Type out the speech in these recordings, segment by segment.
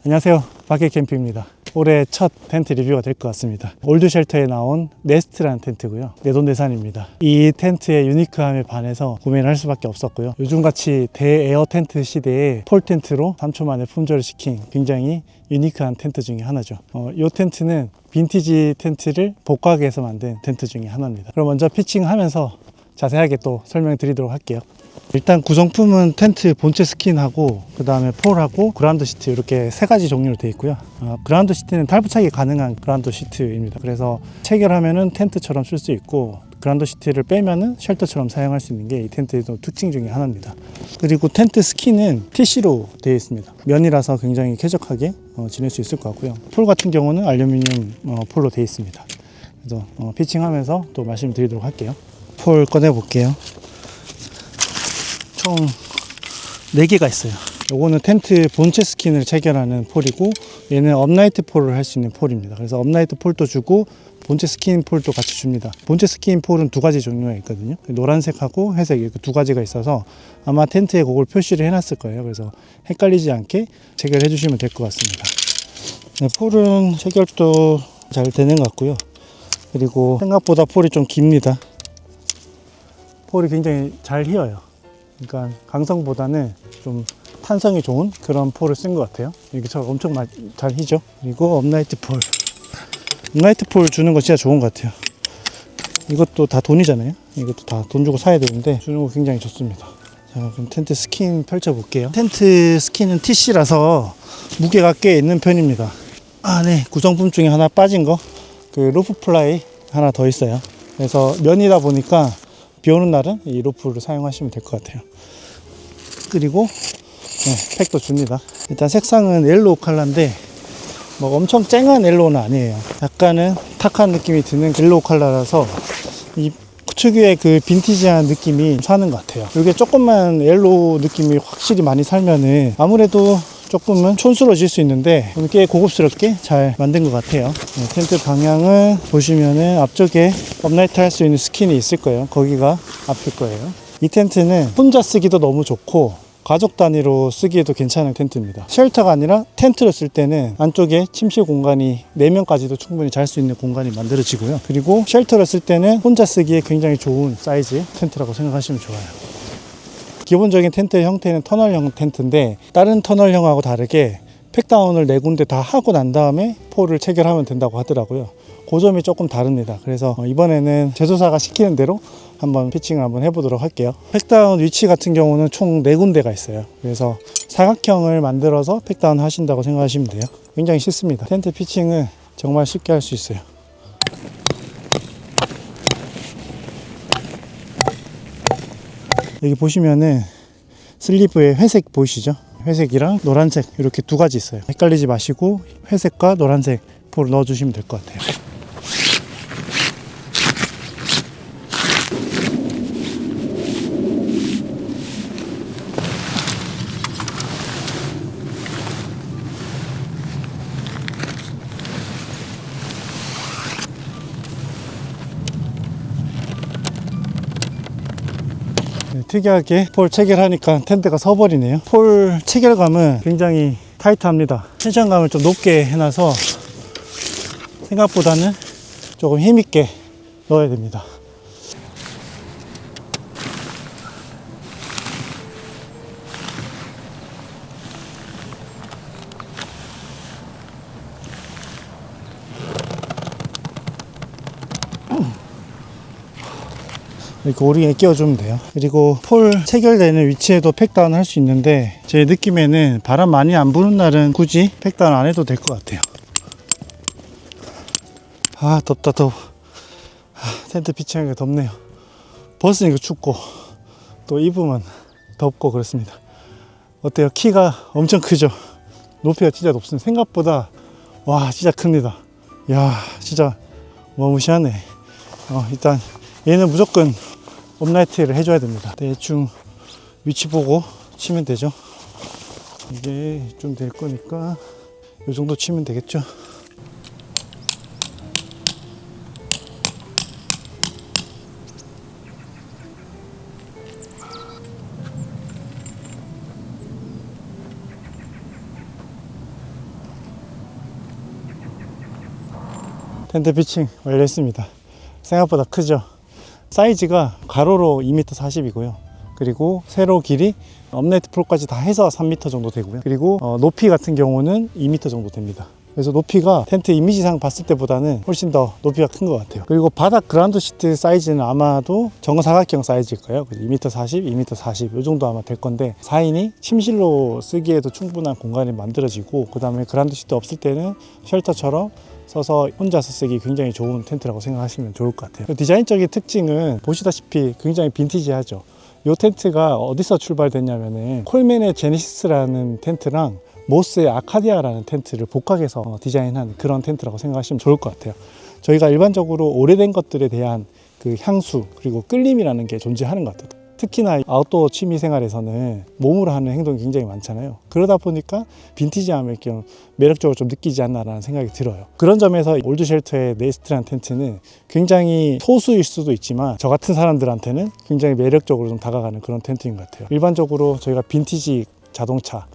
안녕하세요, 바퀴 캠핑입니다. 올해 첫 텐트 리뷰가 될 것 같습니다. 올드쉘터에 나온 네스트라는 텐트고요, 내돈내산입니다. 이 텐트의 유니크함에 반해서 구매를 할 수밖에 없었고요. 요즘같이 대에어 텐트 시대에 폴 텐트로 3초 만에 품절을 시킨 굉장히 유니크한 텐트 중에 하나죠. 이 텐트는 빈티지 텐트를 복각해서 만든 텐트 중에 하나입니다. 그럼 먼저 피칭하면서 자세하게 또 설명드리도록 할게요. 일단 구성품은 텐트 본체 스킨하고 그 다음에 폴하고 그라운드 시트, 이렇게 세 가지 종류로 되어 있고요. 그라운드 시트는 탈부착이 가능한 그라운드 시트입니다. 그래서 체결하면은 텐트처럼 쓸 수 있고, 그라운드 시트를 빼면은 쉘터처럼 사용할 수 있는 게 이 텐트의 특징 중에 하나입니다. 그리고 텐트 스킨은 TC로 되어 있습니다. 면이라서 굉장히 쾌적하게 지낼 수 있을 것 같고요. 폴 같은 경우는 알루미늄 폴로 되어 있습니다. 그래서 피칭하면서 또 말씀드리도록 할게요. 폴 꺼내 볼게요. 총 4개가 있어요. 요거는 텐트 본체 스킨을 체결하는 폴이고, 얘는 업라이트 폴을 할 수 있는 폴입니다. 그래서 업라이트 폴도 주고 본체 스킨 폴도 같이 줍니다. 본체 스킨 폴은 두 가지 종류가 있거든요. 노란색하고 회색, 이렇게 두 가지가 있어서 아마 텐트에 그걸 표시를 해놨을 거예요. 그래서 헷갈리지 않게 체결해 주시면 될 것 같습니다. 네, 폴은 체결도 잘 되는 것 같고요. 그리고 생각보다 폴이 좀 깁니다. 폴이 굉장히 잘 휘어요. 그러니까 강성보다는 좀 탄성이 좋은 그런 폴을 쓴 것 같아요. 이게 엄청 잘 휘죠. 그리고 업라이트 폴, 업라이트 폴 주는 거 진짜 좋은 것 같아요. 이것도 다 돈이잖아요. 이것도 다 돈 주고 사야 되는데 주는 거 굉장히 좋습니다. 자, 그럼 텐트 스킨 펼쳐 볼게요. 텐트 스킨은 TC라서 무게가 꽤 있는 편입니다. 네, 구성품 중에 하나 빠진 거, 그 루프 플라이 하나 더 있어요. 그래서 면이다 보니까 비 오는 날은 이 루프를 사용하시면 될 것 같아요. 그리고 팩도 줍니다. 일단 색상은 옐로우 컬러인데 뭐 엄청 쨍한 옐로우는 아니에요. 약간은 탁한 느낌이 드는 옐로우 컬러라서 이 특유의 그 빈티지한 느낌이 사는 것 같아요. 이게 조금만 옐로우 느낌이 확실히 많이 살면은 아무래도 조금은 촌스러워질 수 있는데 꽤 고급스럽게 잘 만든 것 같아요. 텐트 방향을 보시면은 앞쪽에 업라이트 할 수 있는 스킨이 있을 거예요. 거기가 앞일 거예요. 이 텐트는 혼자 쓰기도 너무 좋고 가족 단위로 쓰기에도 괜찮은 텐트입니다. 쉘터가 아니라 텐트로 쓸 때는 안쪽에 침실 공간이 4명까지도 충분히 잘 수 있는 공간이 만들어지고요. 그리고 쉘터로 쓸 때는 혼자 쓰기에 굉장히 좋은 사이즈의 텐트라고 생각하시면 좋아요. 기본적인 텐트의 형태는 터널형 텐트인데 다른 터널형하고 다르게 팩다운을 4군데 다 하고 난 다음에 폴을 체결하면 된다고 하더라고요. 그 점이 조금 다릅니다. 그래서 이번에는 제조사가 시키는 대로 한번 피칭을 한번 해보도록 할게요. 팩다운 위치 같은 경우는 총 4군데가 있어요. 그래서 사각형을 만들어서 팩다운 하신다고 생각하시면 돼요. 굉장히 쉽습니다. 텐트 피칭은 정말 쉽게 할 수 있어요. 여기 보시면은 슬리브에 회색 보이시죠? 회색이랑 노란색 이렇게 두 가지 있어요. 헷갈리지 마시고 회색과 노란색 폴을 넣어 주시면 될 것 같아요. 특이하게 폴 체결하니까 텐트가 서버리네요. 폴 체결감은 굉장히 타이트합니다. 텐션감을 좀 높게 해놔서 생각보다는 조금 힘있게 넣어야 됩니다. 이렇게 오리에 끼워주면 돼요. 그리고 폴 체결되는 위치에도 팩다운 할 수 있는데 제 느낌에는 바람 많이 안 부는 날은 굳이 팩다운 안 해도 될 것 같아요. 덥다 더워. 텐트 피칭하기가 덥네요. 벗으니까 춥고 또 입으면 덥고 그렇습니다. 어때요? 키가 엄청 크죠? 높이가 진짜 높습니다. 생각보다 진짜 큽니다. 이야, 진짜 무시하네. 일단 얘는 무조건 업라이트를 해줘야 됩니다. 대충 위치 보고 치면 되죠. 이게 좀 될 거니까 이 정도 치면 되겠죠. 텐트 피칭 완료했습니다. 생각보다 크죠. 사이즈가 가로로 2m 40이고요. 그리고 세로 길이 업라이트 폴까지 다 해서 3m 정도 되고요. 그리고 높이 같은 경우는 2m 정도 됩니다. 그래서 높이가 텐트 이미지상 봤을 때보다는 훨씬 더 높이가 큰 것 같아요. 그리고 바닥 그라운드 시트 사이즈는 아마도 정사각형 사이즈일 거예요. 2m 40, 2m 40 이 정도 아마 될 건데 4인이 침실로 쓰기에도 충분한 공간이 만들어지고, 그 다음에 그라운드 시트 없을 때는 쉘터처럼 써서 혼자서 쓰기 굉장히 좋은 텐트라고 생각하시면 좋을 것 같아요. 디자인적인 특징은 보시다시피 굉장히 빈티지하죠. 이 텐트가 어디서 출발됐냐면은 콜맨의 제네시스라는 텐트랑 모스의 아카디아라는 텐트를 복각해서 디자인한 그런 텐트라고 생각하시면 좋을 것 같아요. 저희가 일반적으로 오래된 것들에 대한 그 향수 그리고 끌림이라는 게 존재하는 것 같아요. 특히나 아웃도어 취미 생활에서는 몸으로 하는 행동이 굉장히 많잖아요. 그러다 보니까 빈티지함을 좀 매력적으로 좀 느끼지 않나라는 생각이 들어요. 그런 점에서 올드쉘터의 네스트라는 텐트는 굉장히 소수일 수도 있지만 저 같은 사람들한테는 굉장히 매력적으로 좀 다가가는 그런 텐트인 것 같아요. 일반적으로 저희가 빈티지 자동차,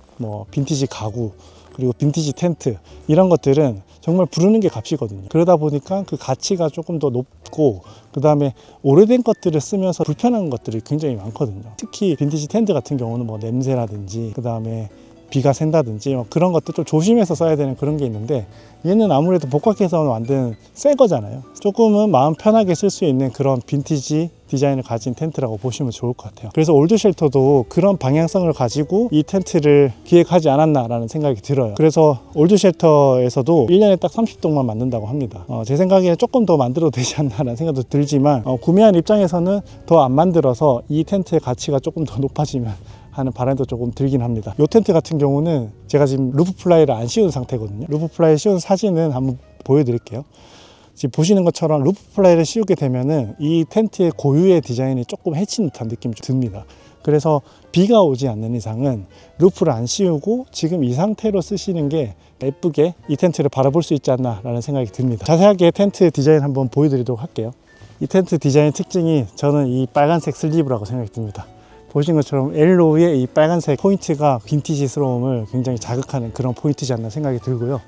빈티지 가구, 그리고 빈티지 텐트 이런 것들은 정말 부르는 게 값이거든요. 그러다 보니까 그 가치가 조금 더 높고, 그 다음에 오래된 것들을 쓰면서 불편한 것들이 굉장히 많거든요. 특히 빈티지 텐트 같은 경우는 냄새라든지 그 다음에 비가 샌다든지 그런 것들 좀 조심해서 써야 되는 그런 게 있는데, 얘는 아무래도 복각해서 만든 새 거잖아요. 조금은 마음 편하게 쓸 수 있는 그런 빈티지 디자인을 가진 텐트라고 보시면 좋을 것 같아요. 그래서 올드쉘터도 그런 방향성을 가지고 이 텐트를 기획하지 않았나라는 생각이 들어요. 그래서 올드쉘터에서도 1년에 딱 30동만 만든다고 합니다. 제 생각에 조금 더 만들어도 되지 않나라는 생각도 들지만 구매한 입장에서는 더 안 만들어서 이 텐트의 가치가 조금 더 높아지면 하는 바람도 조금 들긴 합니다. 이 텐트 같은 경우는 제가 지금 루프 플라이를 안 씌운 상태거든요. 루프 플라이 씌운 사진은 한번 보여드릴게요. 지금 보시는 것처럼 루프 플라이를 씌우게 되면은 이 텐트의 고유의 디자인이 조금 해친 듯한 느낌이 좀 듭니다. 그래서 비가 오지 않는 이상은 루프를 안 씌우고 지금 이 상태로 쓰시는 게 예쁘게 이 텐트를 바라볼 수 있지 않나 라는 생각이 듭니다. 자세하게 텐트 디자인 한번 보여드리도록 할게요. 이 텐트 디자인 특징이 저는 이 빨간색 슬리브라고 생각이 듭니다. 보신 것처럼 엘로우의 이 빨간색 포인트가 빈티지스러움을 굉장히 자극하는 그런 포인트지 않나 생각이 들고요.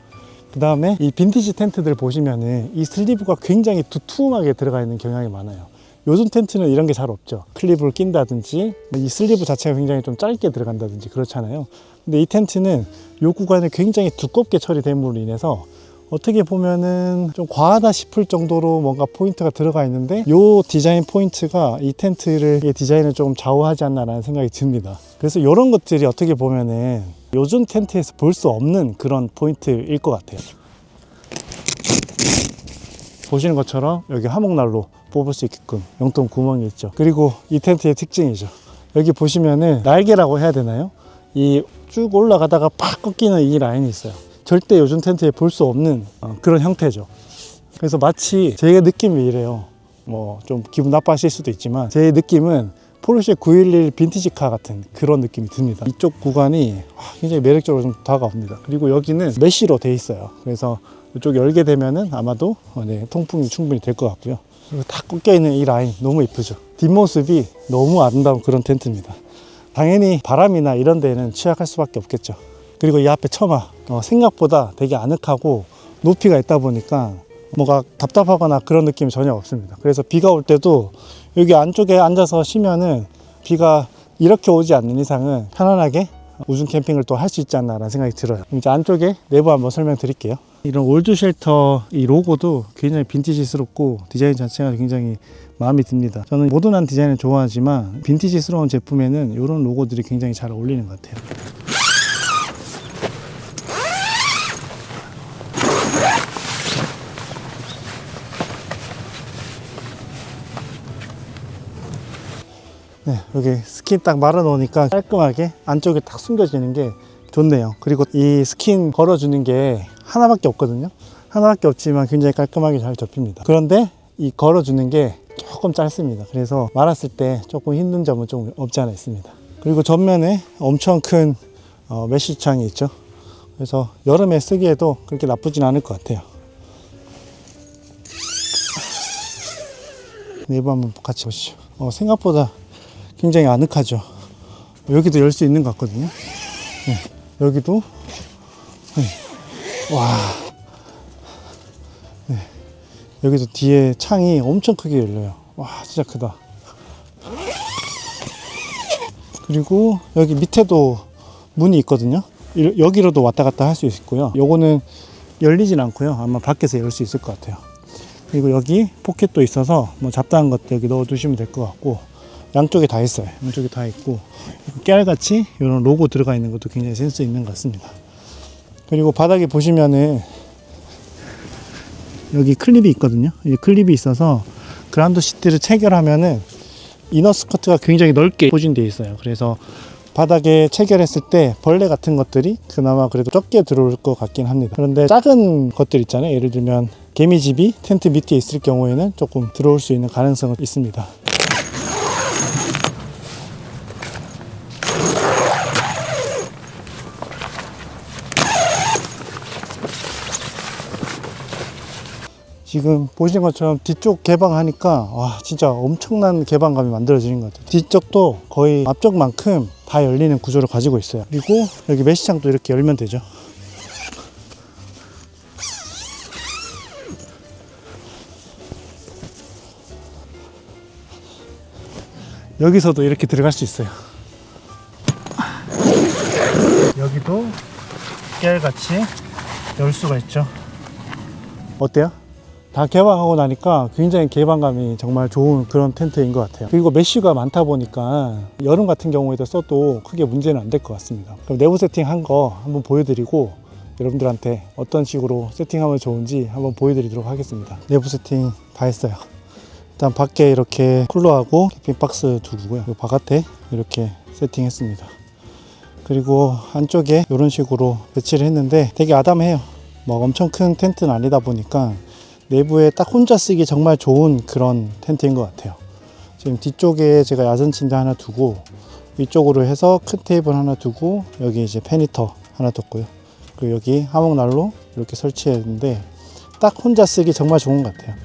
그 다음에 이 빈티지 텐트들 보시면은 이 슬리브가 굉장히 두툼하게 들어가 있는 경향이 많아요. 요즘 텐트는 이런 게 잘 없죠. 클립을 낀다든지 이 슬리브 자체가 굉장히 좀 짧게 들어간다든지 그렇잖아요. 근데 이 텐트는 요 구간에 굉장히 두껍게 처리됨으로 인해서 어떻게 보면은 좀 과하다 싶을 정도로 뭔가 포인트가 들어가 있는데, 요 디자인 포인트가 이 텐트의 디자인을 좀 좌우하지 않나라는 생각이 듭니다. 그래서 이런 것들이 어떻게 보면은 요즘 텐트에서 볼 수 없는 그런 포인트일 것 같아요. 보시는 것처럼 여기 화목난로 뽑을 수 있게끔 용돈 구멍이 있죠. 그리고 이 텐트의 특징이죠. 여기 보시면은 날개라고 해야 되나요? 이 쭉 올라가다가 팍 꺾이는 이 라인이 있어요. 절대 요즘 텐트에 볼 수 없는 그런 형태죠. 그래서 마치 제 느낌이 이래요. 좀 기분 나빠하실 수도 있지만 제 느낌은 포르쉐 911 빈티지카 같은 그런 느낌이 듭니다. 이쪽 구간이 굉장히 매력적으로 좀 다가옵니다. 그리고 여기는 메쉬로 돼 있어요. 그래서 이쪽 열게 되면은 아마도 통풍이 충분히 될 것 같고요. 그리고 다 꺾여 있는 이 라인 너무 이쁘죠. 뒷모습이 너무 아름다운 그런 텐트입니다. 당연히 바람이나 이런 데는 취약할 수밖에 없겠죠. 그리고 이 앞에 처마 생각보다 되게 아늑하고 높이가 있다 보니까 뭐가 답답하거나 그런 느낌이 전혀 없습니다. 그래서 비가 올 때도 여기 안쪽에 앉아서 쉬면은 비가 이렇게 오지 않는 이상은 편안하게 우중 캠핑을 또 할 수 있지 않나 라는 생각이 들어요. 이제 안쪽에 내부 한번 설명드릴게요. 이런 올드쉘터 이 로고도 굉장히 빈티지스럽고 디자인 자체가 굉장히 마음에 듭니다. 저는 모던한 디자인을 좋아하지만 빈티지스러운 제품에는 이런 로고들이 굉장히 잘 어울리는 것 같아요. 네, 여기 스킨 딱 말아 놓으니까 깔끔하게 안쪽에 딱 숨겨지는 게 좋네요. 그리고 이 스킨 걸어주는 게 하나밖에 없거든요. 하나밖에 없지만 굉장히 깔끔하게 잘 접힙니다. 그런데 이 걸어주는 게 조금 짧습니다. 그래서 말았을 때 조금 힘든 점은 좀 없지 않아 있습니다. 그리고 전면에 엄청 큰 메쉬 창이 있죠. 그래서 여름에 쓰기에도 그렇게 나쁘진 않을 것 같아요. 내부 한번 같이 보시죠. 생각보다 굉장히 아늑하죠. 여기도 열 수 있는 것 같거든요. 네, 여기도 네. 와, 네. 여기도 뒤에 창이 엄청 크게 열려요. 와, 진짜 크다. 그리고 여기 밑에도 문이 있거든요. 여기로도 왔다 갔다 할 수 있고요. 요거는 열리진 않고요. 아마 밖에서 열 수 있을 것 같아요. 그리고 여기 포켓도 있어서 뭐 잡다한 것도 여기 넣어 두시면 될 것 같고, 양쪽에 다 있어요. 양쪽에 다 있고, 깨알같이 이런 로고 들어가 있는 것도 굉장히 센스 있는 것 같습니다. 그리고 바닥에 보시면은 여기 클립이 있거든요. 이 클립이 있어서 그라운드 시트를 체결하면은 이너 스커트가 굉장히 넓게 포진되어 있어요. 그래서 바닥에 체결했을 때 벌레 같은 것들이 그나마 그래도 적게 들어올 것 같긴 합니다. 그런데 작은 것들 있잖아요. 예를 들면 개미집이 텐트 밑에 있을 경우에는 조금 들어올 수 있는 가능성은 있습니다. 지금 보시는 것처럼 뒤쪽 개방하니까 와, 진짜 엄청난 개방감이 만들어지는 것 같아요. 뒤쪽도 거의 앞쪽만큼 다 열리는 구조를 가지고 있어요. 그리고 여기 메시창도 이렇게 열면 되죠. 여기서도 이렇게 들어갈 수 있어요. 여기도 깨알같이 열 수가 있죠. 어때요? 다 개방하고 나니까 굉장히 개방감이 정말 좋은 그런 텐트인 것 같아요. 그리고 메쉬가 많다 보니까 여름 같은 경우에도 써도 크게 문제는 안 될 것 같습니다. 그럼 내부 세팅한 거 한번 보여드리고 여러분들한테 어떤 식으로 세팅하면 좋은지 한번 보여드리도록 하겠습니다. 내부 세팅 다 했어요. 일단 밖에 이렇게 쿨러하고 캠핑 박스 두고요. 그리고 바깥에 이렇게 세팅했습니다. 그리고 안쪽에 이런 식으로 배치를 했는데 되게 아담해요. 뭐 엄청 큰 텐트는 아니다 보니까 내부에 딱 혼자 쓰기 정말 좋은 그런 텐트인 것 같아요. 지금 뒤쪽에 제가 야전 침대 하나 두고 위쪽으로 해서 큰 테이블 하나 두고 여기 이제 페니터 하나 뒀고요. 그리고 여기 하목난로 이렇게 설치했는데 딱 혼자 쓰기 정말 좋은 것 같아요.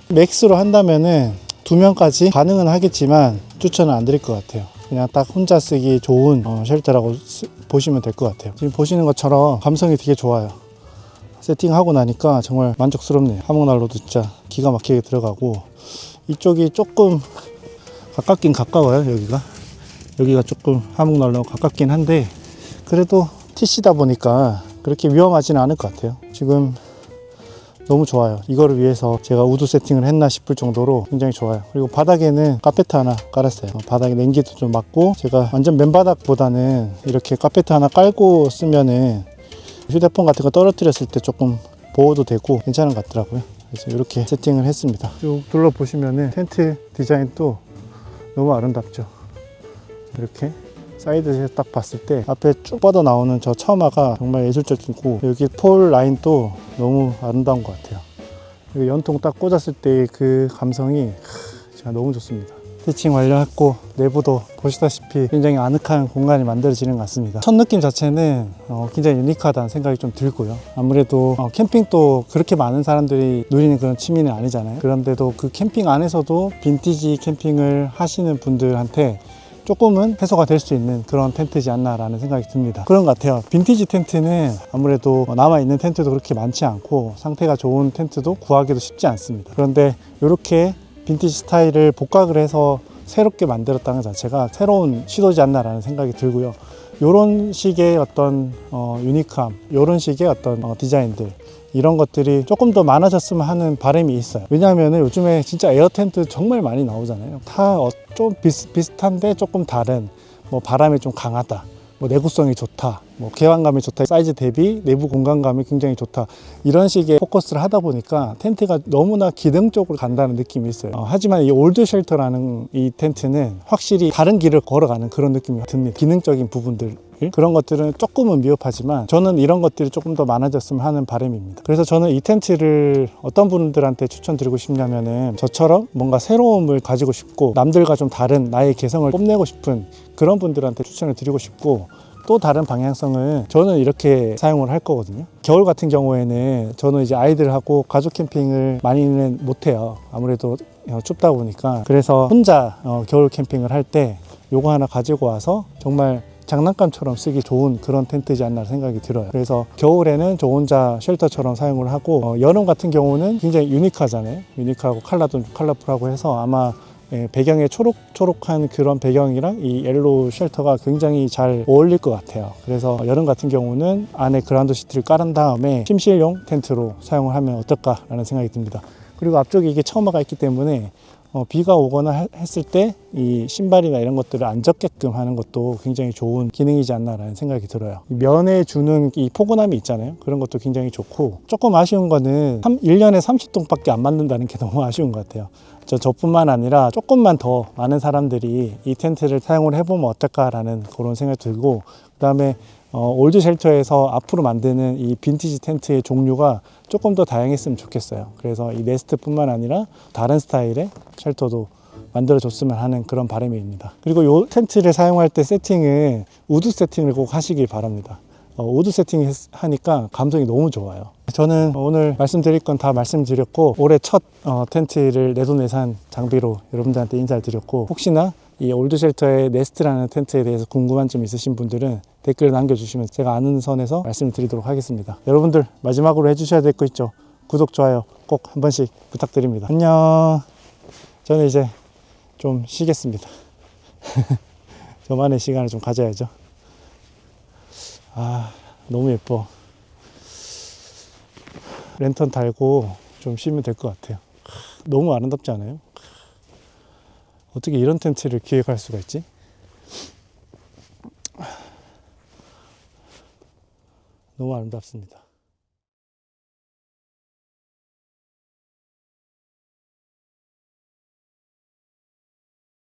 맥스로 한다면은 2명까지 가능은 하겠지만 추천은 안 드릴 것 같아요. 그냥 딱 혼자 쓰기 좋은 쉘터라고 보시면 될 것 같아요. 지금 보시는 것처럼 감성이 되게 좋아요. 세팅하고 나니까 정말 만족스럽네요. 하목난로도 진짜 기가 막히게 들어가고, 이쪽이 조금 가깝긴 가까워요. 여기가 조금 하목난로가 가깝긴 한데 그래도 TC다 보니까 그렇게 위험하지는 않을 것 같아요. 지금 너무 좋아요. 이거를 위해서 제가 우드 세팅을 했나 싶을 정도로 굉장히 좋아요. 그리고 바닥에는 카페트 하나 깔았어요. 바닥에 냉기도 좀 맞고, 제가 완전 맨바닥보다는 이렇게 카페트 하나 깔고 쓰면은 휴대폰 같은 거 떨어뜨렸을 때 조금 보호도 되고 괜찮은 것 같더라고요. 그래서 이렇게 세팅을 했습니다. 쭉 둘러보시면은 텐트 디자인도 너무 아름답죠. 이렇게 사이드에서 딱 봤을 때 앞에 쭉 뻗어 나오는 저 처마가 정말 예술적이고, 여기 폴 라인도 너무 아름다운 것 같아요. 그리고 연통 딱 꽂았을 때 그 감성이 진짜 너무 좋습니다. 피칭 완료했고 내부도 보시다시피 굉장히 아늑한 공간이 만들어지는 것 같습니다. 첫 느낌 자체는 굉장히 유니크하다는 생각이 좀 들고요. 아무래도 캠핑도 그렇게 많은 사람들이 누리는 그런 취미는 아니잖아요. 그런데도 그 캠핑 안에서도 빈티지 캠핑을 하시는 분들한테 조금은 해소가 될 수 있는 그런 텐트지 않나라는 생각이 듭니다. 그런 것 같아요. 빈티지 텐트는 아무래도 남아있는 텐트도 그렇게 많지 않고 상태가 좋은 텐트도 구하기도 쉽지 않습니다. 그런데 이렇게 빈티지 스타일을 복각을 해서 새롭게 만들었다는 자체가 새로운 시도지 않나라는 생각이 들고요. 이런 식의 어떤 유니크함, 이런 식의 어떤 디자인들, 이런 것들이 조금 더 많아졌으면 하는 바람이 있어요. 왜냐하면 요즘에 진짜 에어 텐트 정말 많이 나오잖아요. 다 좀 비슷한데 조금 다른, 뭐 바람이 좀 강하다, 뭐 내구성이 좋다, 뭐 개방감이 좋다, 사이즈 대비 내부 공간감이 굉장히 좋다, 이런 식의 포커스를 하다 보니까 텐트가 너무나 기능적으로 간다는 느낌이 있어요. 하지만 이 올드 쉘터라는 이 텐트는 확실히 다른 길을 걸어가는 그런 느낌이 듭니다. 기능적인 부분들, 그런 것들은 조금은 미흡하지만 저는 이런 것들이 조금 더 많아졌으면 하는 바람입니다. 그래서 저는 이 텐트를 어떤 분들한테 추천드리고 싶냐면은, 저처럼 뭔가 새로움을 가지고 싶고 남들과 좀 다른 나의 개성을 뽐내고 싶은 그런 분들한테 추천을 드리고 싶고, 또 다른 방향성을 저는 이렇게 사용을 할 거거든요. 겨울 같은 경우에는 저는 이제 아이들하고 가족 캠핑을 많이는 못해요. 아무래도 춥다 보니까. 그래서 혼자 겨울 캠핑을 할 때 요거 하나 가지고 와서 정말 장난감처럼 쓰기 좋은 그런 텐트지 않나 생각이 들어요. 그래서 겨울에는 저 혼자 쉘터처럼 사용을 하고 여름 같은 경우는 굉장히 유니크하잖아요. 유니크하고 컬러도 컬러풀하고 해서 아마 배경에 초록초록한 그런 배경이랑 이 옐로우 쉘터가 굉장히 잘 어울릴 것 같아요. 그래서 여름 같은 경우는 안에 그라운드 시트를 깔은 다음에 침실용 텐트로 사용을 하면 어떨까라는 생각이 듭니다. 그리고 앞쪽에 이게 처마가 있기 때문에 비가 오거나 했을 때 이 신발이나 이런 것들을 안 젖게끔 하는 것도 굉장히 좋은 기능이지 않나라는 생각이 들어요. 면에 주는 이 포근함이 있잖아요. 그런 것도 굉장히 좋고, 조금 아쉬운 거는 1년에 30동밖에 안 만든다는 게 너무 아쉬운 것 같아요. 저뿐만 아니라 조금만 더 많은 사람들이 이 텐트를 사용을 해보면 어떨까라는 그런 생각이 들고, 그 다음에 올드 쉘터에서 앞으로 만드는 이 빈티지 텐트의 종류가 조금 더 다양했으면 좋겠어요. 그래서 이 네스트뿐만 아니라 다른 스타일의 쉘터도 만들어줬으면 하는 그런 바람입니다. 그리고 이 텐트를 사용할 때 세팅은 우드 세팅을 꼭 하시길 바랍니다. 우드 세팅 하니까 감성이 너무 좋아요. 저는 오늘 말씀드릴 건 다 말씀드렸고, 올해 첫 텐트를 내돈내산 장비로 여러분들한테 인사를 드렸고, 혹시나 이 올드 쉘터의 네스트라는 텐트에 대해서 궁금한 점 있으신 분들은 댓글 남겨주시면 제가 아는 선에서 말씀드리도록 하겠습니다. 여러분들 마지막으로 해주셔야 될 거 있죠? 구독, 좋아요 꼭 한 번씩 부탁드립니다. 안녕. 저는 이제 좀 쉬겠습니다. 저만의 시간을 좀 가져야죠. 너무 예뻐. 랜턴 달고 좀 쉬면 될 것 같아요. 너무 아름답지 않아요? 어떻게 이런 텐트를 기획할 수가 있지? 너무 아름답습니다.